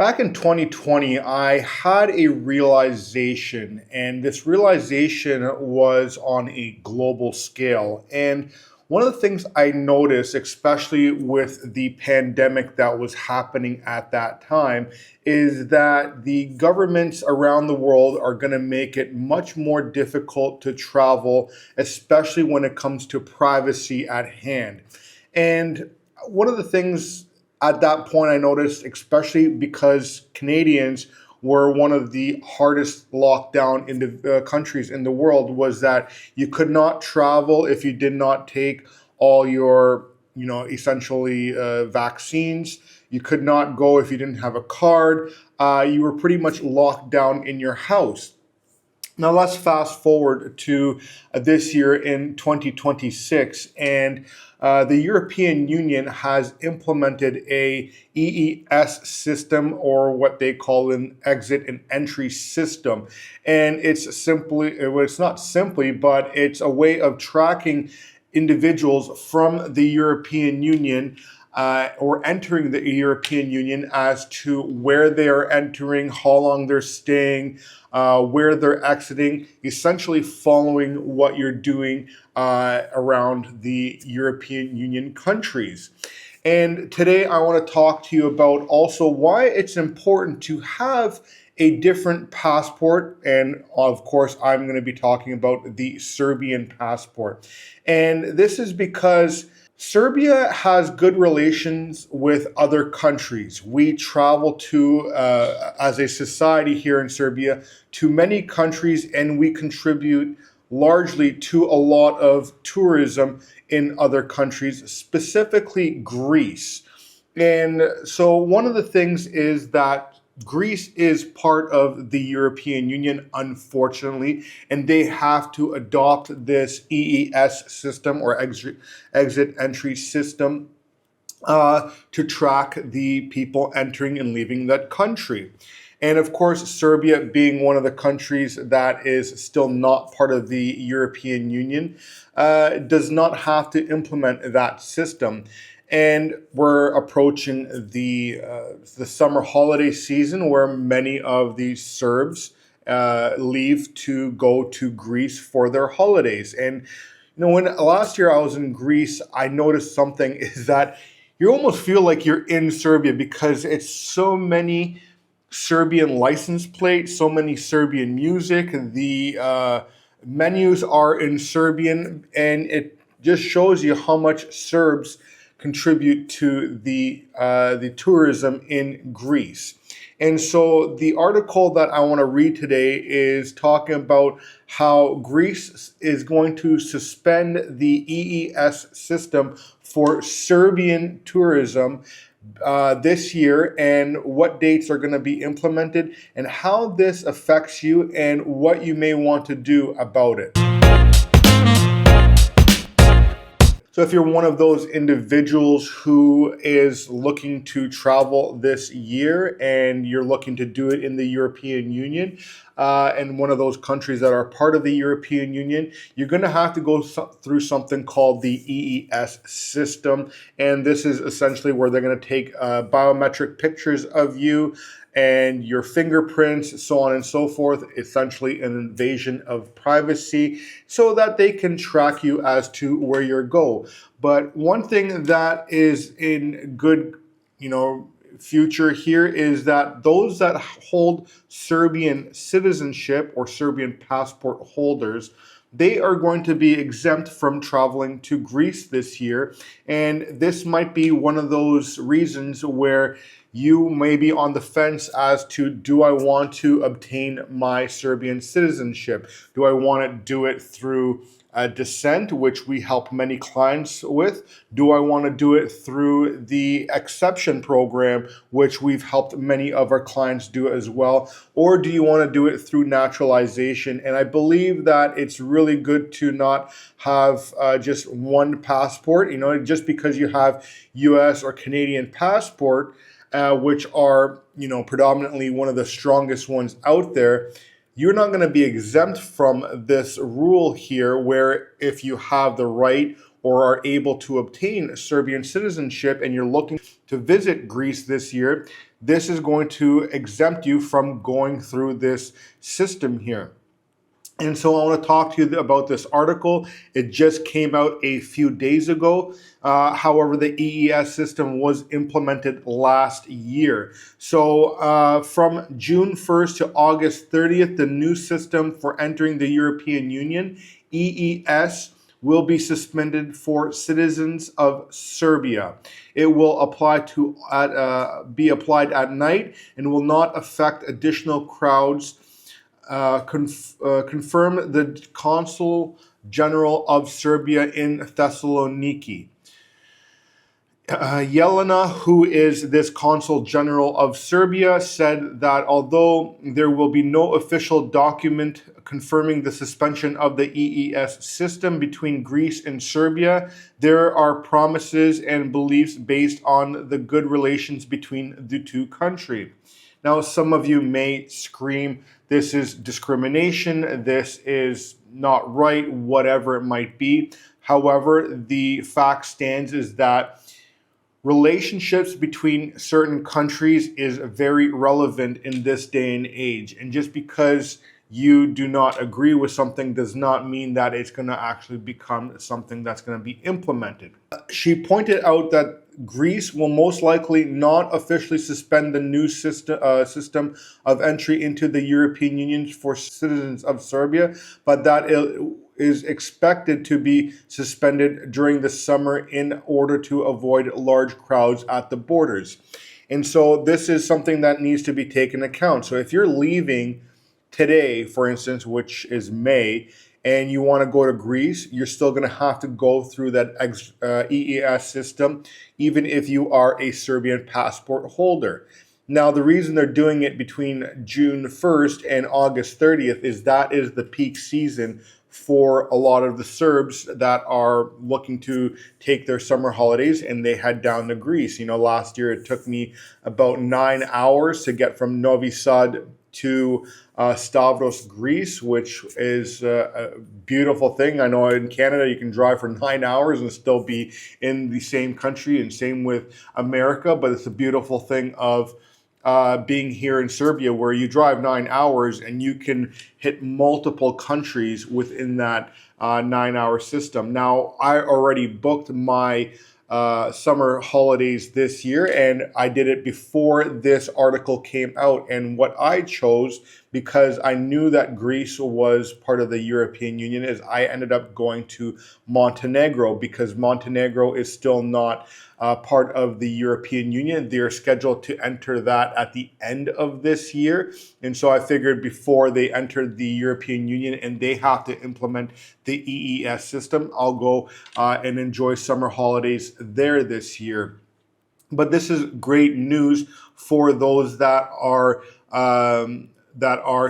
Back in 2020, I had a realization, and this realization was on a global scale. And one of the things I noticed, especially with the pandemic that was happening at that time, is that the governments around the world are going to make it much more difficult to travel, especially when it comes to privacy at hand. And one of the things at that point I noticed, especially because Canadians were one of the hardest lockdown in the countries in the world, was that you could not travel if you did not take all your, essentially vaccines. You could not go if you didn't have a card. You were pretty much locked down in your house. Now let's fast forward to this year in 2026, and the European Union has implemented a EES system, or what they call an exit and entry system. And it's not simply, but it's a way of tracking individuals from the European Union or entering the European Union as to where they are entering, how long they're staying, where they're exiting, essentially following what you're doing around the European Union countries. And today I want to talk to you about also why it's important to have a different passport. And of course, I'm going to be talking about the Serbian passport. And this is because Serbia has good relations with other countries. We travel to, as a society here in Serbia, to many countries, and we contribute largely to a lot of tourism in other countries, specifically Greece. And so one of the things is that Greece is part of the European Union, unfortunately, and they have to adopt this EES system, or exit entry system, to track the people entering and leaving that country. And of course, Serbia, being one of the countries that is still not part of the European Union, does not have to implement that system. And we're approaching the summer holiday season, where many of the Serbs leave to go to Greece for their holidays. And when last year I was in Greece, I noticed something is that you almost feel like you're in Serbia, because it's so many Serbian license plates, so many Serbian music. The menus are in Serbian, and it just shows you how much Serbs contribute to the tourism in Greece. And so the article that I want to read today is talking about how Greece is going to suspend the EES system for Serbian tourism this year, and what dates are going to be implemented, and how this affects you, and what you may want to do about it. So if you're one of those individuals who is looking to travel this year, and you're looking to do it in the European Union, and one of those countries that are part of the European Union, you're going to have to go through something called the EES system. And this is essentially where they're going to take biometric pictures of you and your fingerprints, so on and so forth, essentially an invasion of privacy, so that they can track you as to where you go. But one thing that is in good, future here is that those that hold Serbian citizenship, or Serbian passport holders, they are going to be exempt from traveling to Greece this year. And this might be one of those reasons where you may be on the fence as to, do I want to obtain my Serbian citizenship? Do I want to do it through descent, which we help many clients with? Do I want to do it through the exception program, which we've helped many of our clients do as well? Or do you want to do it through naturalization? And I believe that it's really good to not have just one passport. Just because you have US or Canadian passport, which are, predominantly one of the strongest ones out there, you're not going to be exempt from this rule here, where if you have the right or are able to obtain Serbian citizenship and you're looking to visit Greece this year, this is going to exempt you from going through this system here. And so I want to talk to you about this article. It just came out a few days ago. However, the EES system was implemented last year. So from June 1st to August 30th, the new system for entering the European Union, EES, will be suspended for citizens of Serbia. It will be applied at night and will not affect additional crowds. Confirmed the Consul General of Serbia in Thessaloniki. Yelena, who is this Consul General of Serbia, said that although there will be no official document confirming the suspension of the EES system between Greece and Serbia, there are promises and beliefs based on the good relations between the two countries. Now, some of you may scream, this is discrimination, this is not right, whatever it might be. However, the fact stands is that relationships between certain countries is very relevant in this day and age. And just because you do not agree with something does not mean that it's going to actually become something that's going to be implemented. She pointed out that Greece will most likely not officially suspend the new system of entry into the European Union for citizens of Serbia, but that it is expected to be suspended during the summer in order to avoid large crowds at the borders. And so this is something that needs to be taken account. So if you're leaving today, for instance, which is May, and you want to go to Greece, you're still going to have to go through that EES system, even if you are a Serbian passport holder. Now, the reason they're doing it between June 1st and August 30th is that is the peak season for a lot of the Serbs that are looking to take their summer holidays and they head down to Greece. You know, last year it took me about 9 hours to get from Novi Sad to Stavros, Greece, which is a beautiful thing. I know in Canada you can drive for 9 hours and still be in the same country, and same with America, but it's a beautiful thing of being here in Serbia where you drive 9 hours and you can hit multiple countries within that 9-hour system. Now, I already booked my summer holidays this year, and I did it before this article came out. And what I chose, because I knew that Greece was part of the European Union, is I ended up going to Montenegro, because Montenegro is still not part of the European Union. They're scheduled to enter that at the end of this year. And so I figured before they enter the European Union and they have to implement the EES system, I'll go and enjoy summer holidays there this year. But this is great news for those that are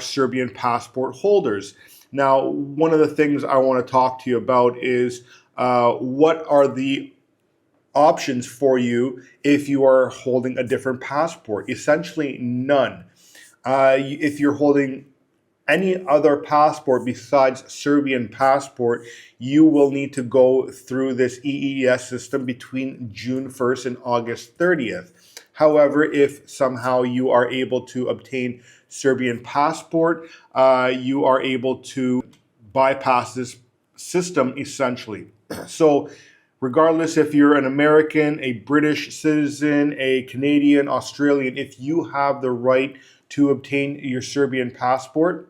Serbian passport holders. Now, one of the things I want to talk to you about is what are the options for you if you are holding a different passport. Essentially none. If you're holding any other passport besides Serbian passport, you will need to go through this EES system between June 1st and August 30th. However, if somehow you are able to obtain Serbian passport, you are able to bypass this system essentially. So regardless if you're an American, a British citizen, a Canadian, Australian, if you have the right to obtain your Serbian passport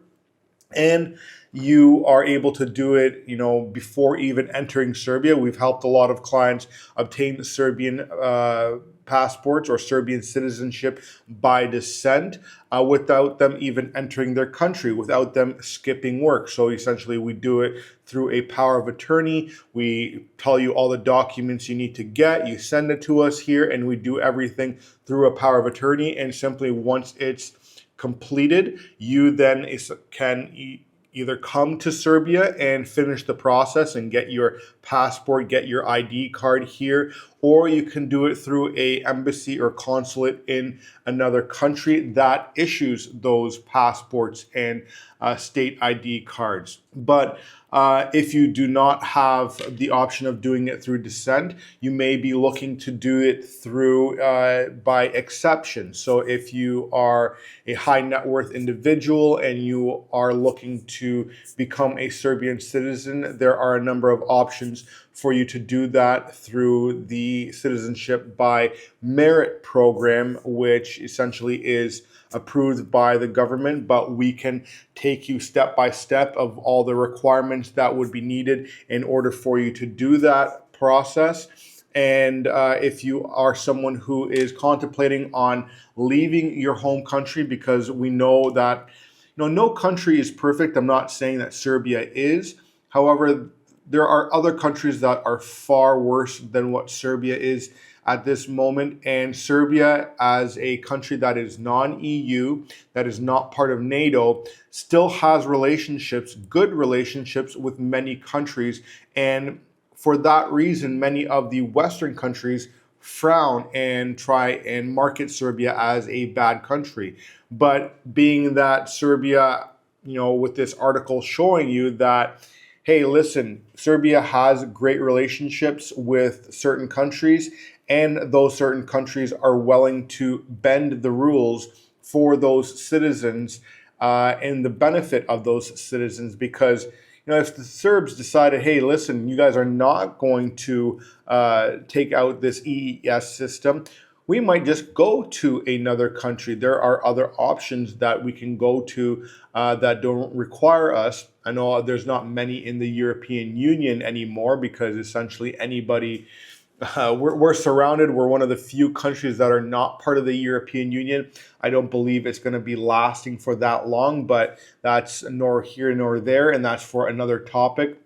and you are able to do it, before even entering Serbia. We've helped a lot of clients obtain Serbian passports or Serbian citizenship by descent without them even entering their country, without them skipping work. So essentially we do it through a power of attorney. We tell you all the documents you need to get, you send it to us here, and we do everything through a power of attorney. And simply once it's completed, you then can either come to Serbia and finish the process and get your passport, get your ID card here, or you can do it through a embassy or consulate in another country that issues those passports and state ID cards. But if you do not have the option of doing it through descent, you may be looking to do it through by exception. So if you are a high net worth individual and you are looking to become a Serbian citizen, there are a number of options for you to do that through the Citizenship by Merit program, which essentially is approved by the government, but we can take you step by step of all the requirements that would be needed in order for you to do that process. And if you are someone who is contemplating on leaving your home country, because we know that no country is perfect. I'm not saying that Serbia is. However, there are other countries that are far worse than what Serbia is at this moment. And Serbia, as a country that is non-EU, that is not part of NATO, still has relationships, good relationships with many countries. And for that reason, many of the Western countries frown and try and market Serbia as a bad country. But being that Serbia, with this article showing you that, hey, listen, Serbia has great relationships with certain countries, and those certain countries are willing to bend the rules for those citizens and the benefit of those citizens. Because if the Serbs decided, hey, listen, you guys are not going to take out this EES system, we might just go to another country. There are other options that we can go to that don't require us. I know there's not many in the European Union anymore, because essentially anybody, we're surrounded. We're one of the few countries that are not part of the European Union. I don't believe it's going to be lasting for that long, but that's nor here nor there, and that's for another topic.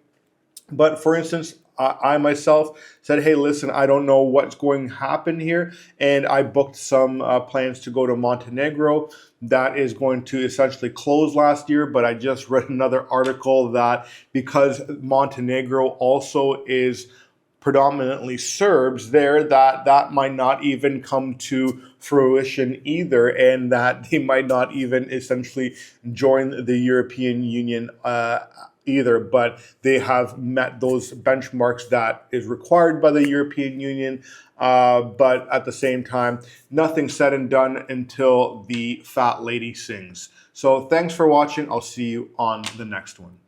But for instance, I myself said, hey, listen, I don't know what's going to happen here. And I booked some plans to go to Montenegro. That is going to essentially close last year. But I just read another article that because Montenegro also is predominantly Serbs there, that might not even come to fruition either, and that they might not even essentially join the European Union either, but they have met those benchmarks that is required by the European Union. But at the same time, nothing said and done until the fat lady sings. So thanks for watching. I'll see you on the next one.